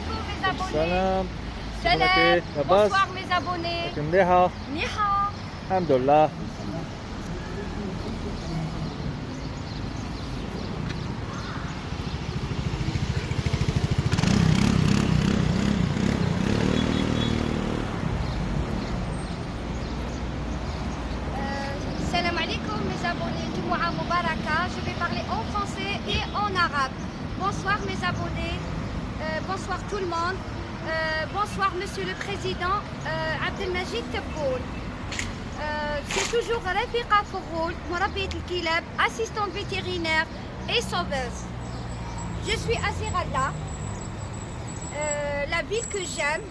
alaikum mes abonnés. Salam. Salam. Abbas. Bonsoir mes abonnés. Ni hao. Ni hao. Alhamdulillah. Salam alaikum mes abonnés. Jumu'ah Mubaraka. Je vais parler en français et en arabe. Bonsoir mes abonnés. Bonsoir tout le monde. Bonsoir Monsieur le Président Abdelmajid Tebboune. C'est toujours Rafiqa Fouroul, Mourabbiat al-Kilab, assistante vétérinaire et sauveuse. Je suis à Serrada, la ville que j'aime,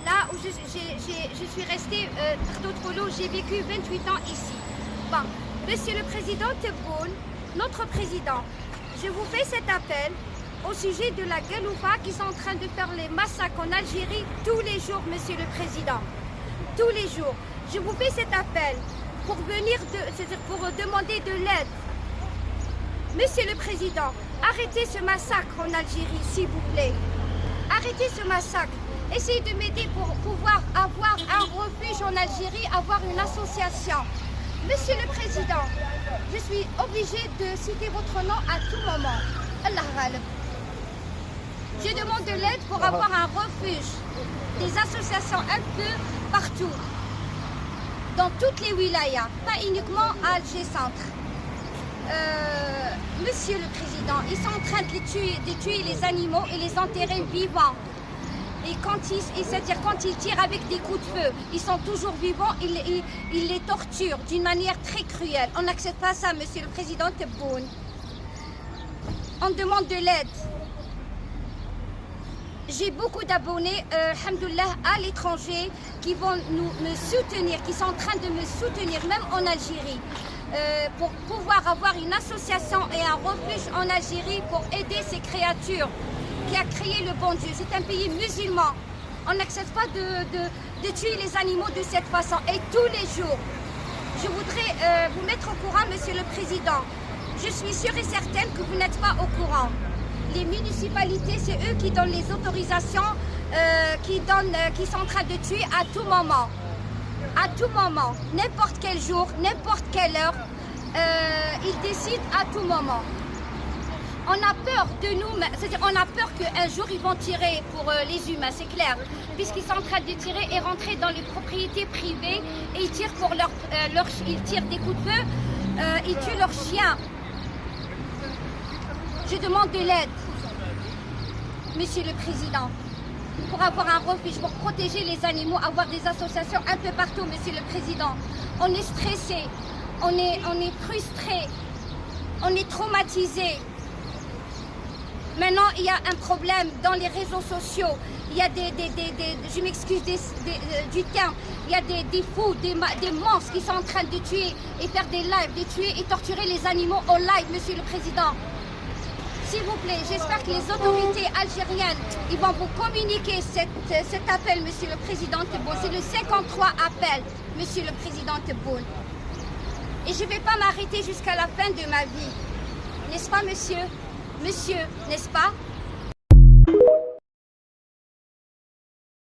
là où je suis restée, j'ai vécu 28 ans ici. Bon, Monsieur le Président Tebboune, notre président, je vous fais cet appel au sujet de la Galoufa qui sont en train de faire les massacres en Algérie tous les jours, Monsieur le Président. Tous les jours. Je vous fais cet appel pour venir, pour demander de l'aide. Monsieur le Président, arrêtez ce massacre en Algérie, s'il vous plaît. Arrêtez ce massacre. Essayez de m'aider pour pouvoir avoir un refuge en Algérie, avoir une association. Monsieur le Président, je suis obligée de citer votre nom à tout moment. Allah ghalib. Je demande de l'aide pour avoir un refuge, des associations un peu partout, dans toutes les wilayas, pas uniquement à Alger Centre. Monsieur le Président, ils sont en train de tuer les animaux et les enterrer vivants. Et c'est-à-dire quand ils tirent avec des coups de feu, ils sont toujours vivants, ils les torturent d'une manière très cruelle. On n'accepte pas ça, Monsieur le Président Tebboune. On demande de l'aide. J'ai beaucoup d'abonnés, alhamdoulilah, à l'étranger qui vont me soutenir, qui sont en train de me soutenir, même en Algérie, pour pouvoir avoir une association et un refuge en Algérie pour aider ces créatures qui a créé le bon Dieu. C'est un pays musulman. On n'accepte pas de tuer les animaux de cette façon. Et tous les jours, je voudrais vous mettre au courant, Monsieur le Président. Je suis sûre et certaine que vous n'êtes pas au courant. Les municipalités, c'est eux qui donnent les autorisations, qui sont en train de tuer à tout moment. À tout moment, n'importe quel jour, n'importe quelle heure, ils décident à tout moment. On a peur de nous, c'est-à-dire on a peur qu'un jour ils vont tirer pour les humains, c'est clair, puisqu'ils sont en train de tirer et rentrer dans les propriétés privées et ils tirent pour ils tirent des coups de feu, ils tuent leurs chiens. Je demande de l'aide, Monsieur le Président, pour avoir un refuge, pour protéger les animaux, avoir des associations un peu partout, Monsieur le Président. On est stressé, on est frustré, on est traumatisé. Maintenant, il y a un problème dans les réseaux sociaux. Il y a je m'excuse du terme, il y a des fous, des monstres qui sont en train de tuer et faire des lives, de tuer et torturer les animaux en live, Monsieur le Président. S'il vous plaît, j'espère que les autorités algériennes, ils vont vous communiquer cet appel, Monsieur le Président Tebboune. C'est le 53 appel, Monsieur le Président Tebboune. Et je ne vais pas m'arrêter jusqu'à la fin de ma vie. N'est-ce pas, Monsieur? Monsieur, n'est-ce pas?